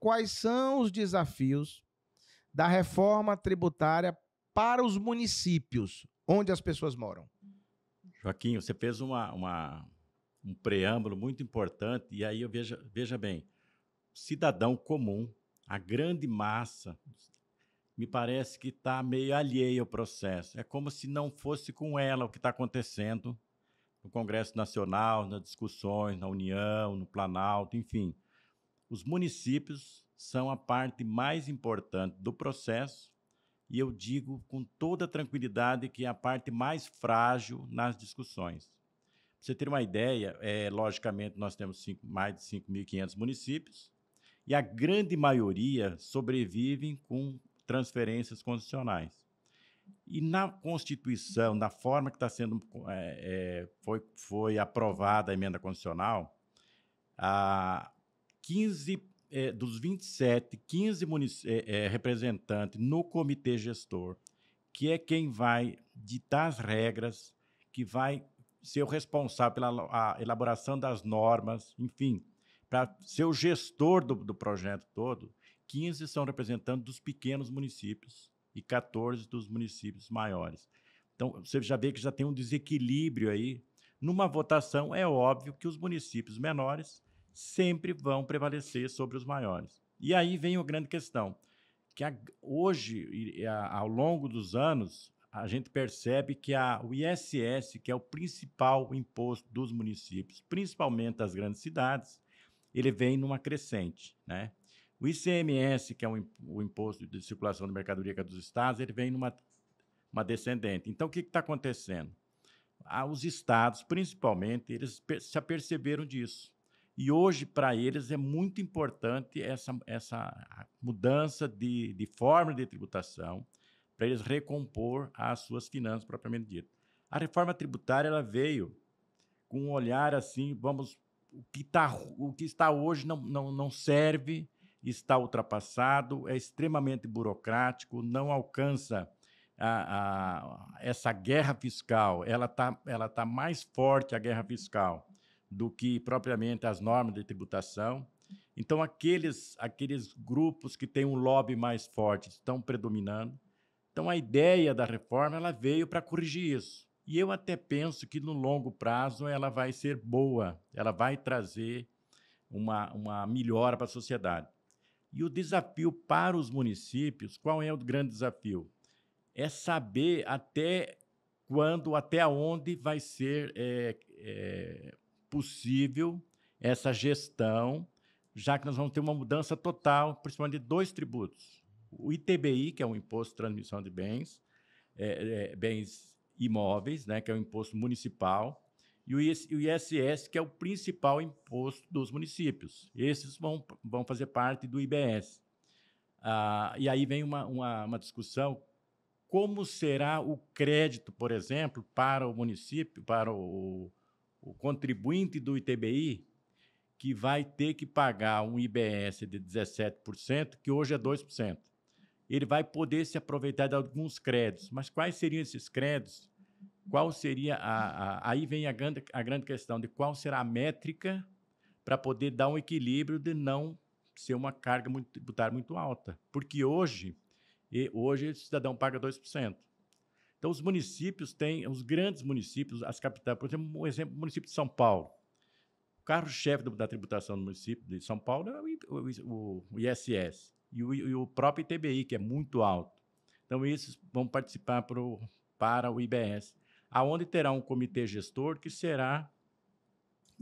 quais são os desafios da reforma tributária para os municípios onde as pessoas moram? Joaquim, você fez um preâmbulo muito importante, e aí veja bem, o cidadão comum, a grande massa, me parece que está meio alheio ao processo. É como se não fosse com ela o que está acontecendo no Congresso Nacional, nas discussões, na União, no Planalto, enfim. Os municípios são a parte mais importante do processo, e eu digo com toda tranquilidade que é a parte mais frágil nas discussões. Para você ter uma ideia, logicamente nós temos mais de 5.500 municípios, e a grande maioria sobrevivem com transferências constitucionais. E na Constituição, na forma que está sendo foi aprovada a emenda constitucional, 15 dos 27, 15 representantes no comitê gestor, que é quem vai ditar as regras, que vai ser o responsável pela elaboração das normas, enfim, para ser o gestor do projeto todo. 15 são representantes dos pequenos municípios e 14 dos municípios maiores. Então, você já vê que já tem um desequilíbrio aí. Numa votação, é óbvio que os municípios menores sempre vão prevalecer sobre os maiores. E aí vem a grande questão, que hoje, ao longo dos anos, a gente percebe que o ISS, que é o principal imposto dos municípios, principalmente das grandes cidades, ele vem numa crescente, né? O ICMS, que é o imposto de circulação de mercadoria dos estados, ele vem numa descendente. Então, o que está acontecendo? Os estados, principalmente, eles se aperceberam disso. E hoje, para eles, é muito importante essa mudança de forma de tributação para eles recompor as suas finanças propriamente dito. A reforma tributária ela veio com um olhar assim, o que está hoje não serve, está ultrapassado, é extremamente burocrático, não alcança essa guerra fiscal, ela tá mais forte, a guerra fiscal, do que propriamente as normas de tributação. Então, aqueles grupos que têm um lobby mais forte estão predominando. Então, a ideia da reforma ela veio para corrigir isso. E eu até penso que, no longo prazo, ela vai ser boa, ela vai trazer uma melhora para a sociedade. E o desafio para os municípios, qual é o grande desafio? É saber até quando, até onde vai ser possível essa gestão, já que nós vamos ter uma mudança total, principalmente de 2 tributos. O ITBI, que é o Imposto de Transmissão de Bens, bens imóveis, né, que é o imposto municipal, e o ISS, que é o principal imposto dos municípios. Esses vão fazer parte do IBS. E aí vem uma discussão, como será o crédito, por exemplo, para o município, para o contribuinte do ITBI, que vai ter que pagar um IBS de 17%, que hoje é 2%. Ele vai poder se aproveitar de alguns créditos. Mas quais seriam esses créditos? Qual seria aí vem a grande questão de qual será a métrica para poder dar um equilíbrio de não ser uma carga tributária muito alta. Porque hoje o cidadão paga 2%. Então, os municípios os grandes municípios, as capitais, por exemplo, o município de São Paulo. O carro-chefe da tributação do município de São Paulo é o ISS e o próprio ITBI, que é muito alto. Então, esses vão participar para o IBS, aonde terá um comitê gestor que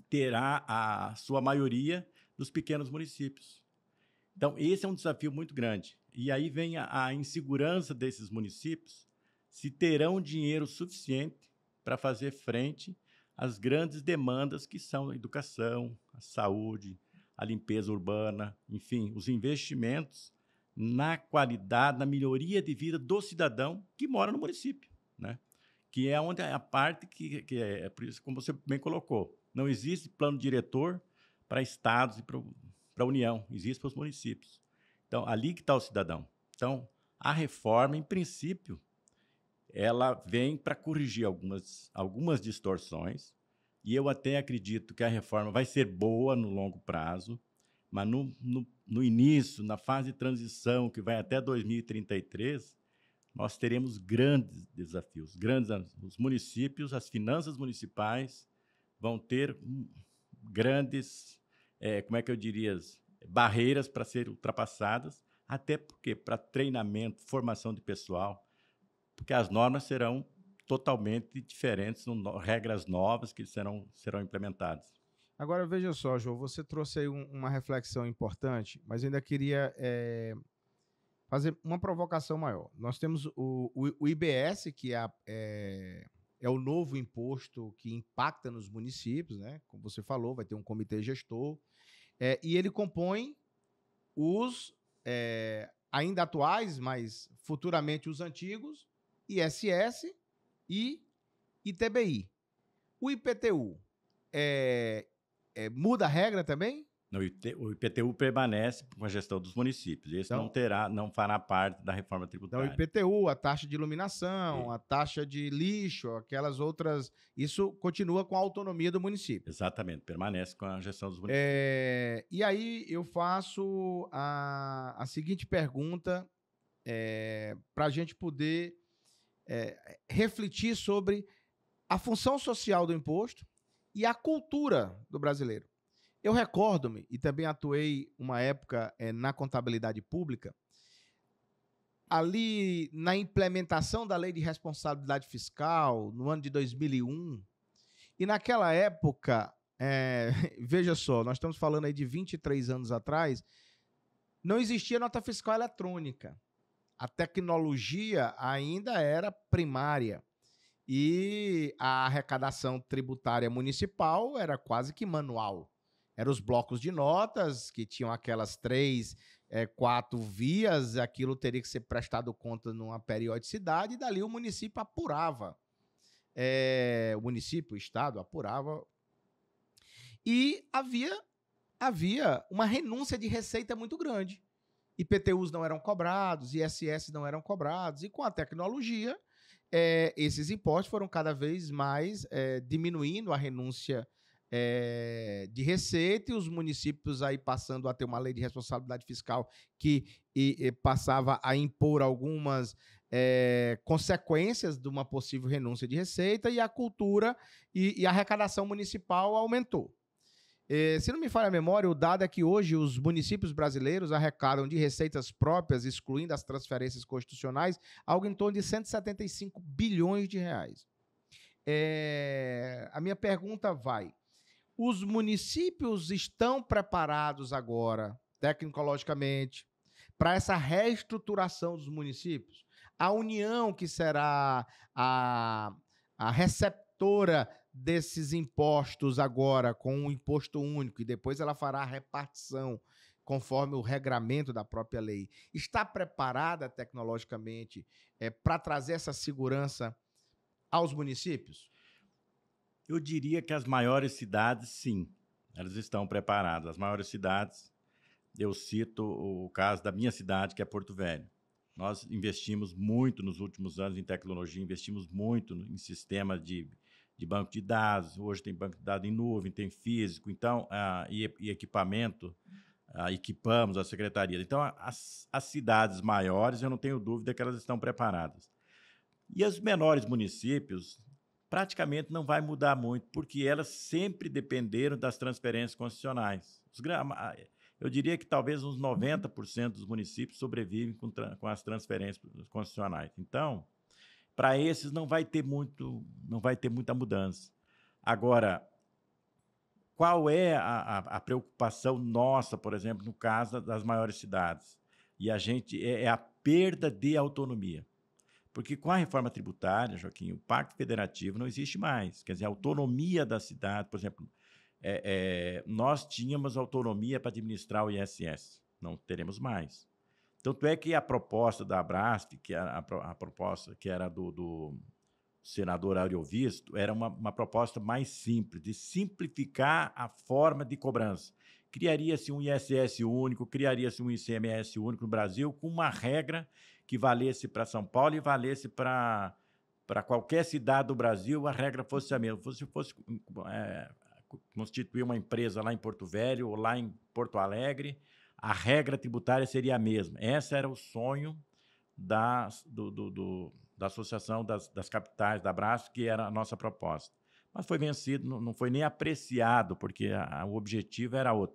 terá a sua maioria dos pequenos municípios. Então, esse é um desafio muito grande. E aí vem a insegurança desses municípios, se terão dinheiro suficiente para fazer frente às grandes demandas que são a educação, a saúde, a limpeza urbana, enfim, os investimentos na qualidade, na melhoria de vida do cidadão que mora no município, né? Que é onde a parte que é por isso, como você bem colocou, não existe plano diretor para estados e para a União, existe para os municípios. Então, ali que está o cidadão. Então, a reforma, em princípio, ela vem para corrigir algumas distorções, e eu até acredito que a reforma vai ser boa no longo prazo, Mas no início, na fase de transição, que vai até 2033, nós teremos grandes desafios. Os municípios, as finanças municipais vão ter grandes, como é que eu diria, barreiras para serem ultrapassadas, até porque para treinamento, formação de pessoal, porque as normas serão totalmente diferentes, regras novas que serão implementadas. Agora, veja só, João, você trouxe aí uma reflexão importante, mas eu ainda queria fazer uma provocação maior. Nós temos o IBS, que é o novo imposto que impacta nos municípios, né? Como você falou, vai ter um comitê gestor, e ele compõe os ainda atuais, mas futuramente os antigos, ISS e ITBI. O IPTU muda a regra também? O IPTU permanece com a gestão dos municípios. Esse Então, não fará parte da reforma tributária. Então, o IPTU, a taxa de iluminação, a taxa de lixo, aquelas outras, isso continua com a autonomia do município. Exatamente, permanece com a gestão dos municípios. E aí eu faço a seguinte pergunta para a gente poder refletir sobre a função social do imposto e a cultura do brasileiro. Eu recordo-me, e também atuei uma época na contabilidade pública, ali na implementação da Lei de Responsabilidade Fiscal, no ano de 2001, e naquela época, veja só, nós estamos falando aí de 23 anos atrás, não existia nota fiscal eletrônica. A tecnologia ainda era primária. E a arrecadação tributária municipal era quase que manual. Eram os blocos de notas, que tinham aquelas 3, 4 vias, aquilo teria que ser prestado conta numa periodicidade, e dali o município apurava. O Estado apurava. E havia uma renúncia de receita muito grande. IPTUs não eram cobrados, ISS não eram cobrados, e com a tecnologia, esses impostos foram cada vez mais diminuindo a renúncia de receita, e os municípios aí passando a ter uma lei de responsabilidade fiscal que passava a impor algumas consequências de uma possível renúncia de receita, e a cultura e a arrecadação municipal aumentou. Se não me falha a memória, o dado é que hoje os municípios brasileiros arrecadam de receitas próprias, excluindo as transferências constitucionais, algo em torno de 175 bilhões de reais. A minha pergunta vai: os municípios estão preparados agora, tecnologicamente, para essa reestruturação dos municípios? A União, que será a receptora desses impostos agora, com um imposto único, e depois ela fará a repartição conforme o regramento da própria lei, está preparada tecnologicamente para trazer essa segurança aos municípios? Eu diria que as maiores cidades, sim, elas estão preparadas. As maiores cidades, eu cito o caso da minha cidade, que é Porto Velho. Nós investimos muito nos últimos anos em tecnologia, investimos muito em sistemas de banco de dados. Hoje tem banco de dados em nuvem, tem físico, então, e equipamento, equipamos a secretaria. Então, as cidades maiores, eu não tenho dúvida que elas estão preparadas. E os menores municípios, praticamente não vai mudar muito, porque elas sempre dependeram das transferências constitucionais. Eu diria que talvez uns 90% dos municípios sobrevivem com as transferências constitucionais. Então, para esses não vai ter muita mudança. Agora, qual é a preocupação nossa, por exemplo, no caso das maiores cidades? E a gente é a perda de autonomia. Porque com a reforma tributária, Joaquim, o Pacto Federativo não existe mais. Quer dizer, a autonomia da cidade, por exemplo, nós tínhamos autonomia para administrar o ISS, não teremos mais. Tanto é que a proposta da Abrasf, que era a proposta que era do senador Ariovisto, era uma proposta mais simples, de simplificar a forma de cobrança. Criaria-se um ISS único, criaria-se um ICMS único no Brasil, com uma regra que valesse para São Paulo e valesse para qualquer cidade do Brasil, a regra fosse a mesma, fosse constituir uma empresa lá em Porto Velho ou lá em Porto Alegre, a regra tributária seria a mesma. Esse era o sonho da Associação das Capitais, da Brasf, que era a nossa proposta. Mas foi vencido, não foi nem apreciado, porque o objetivo era outro.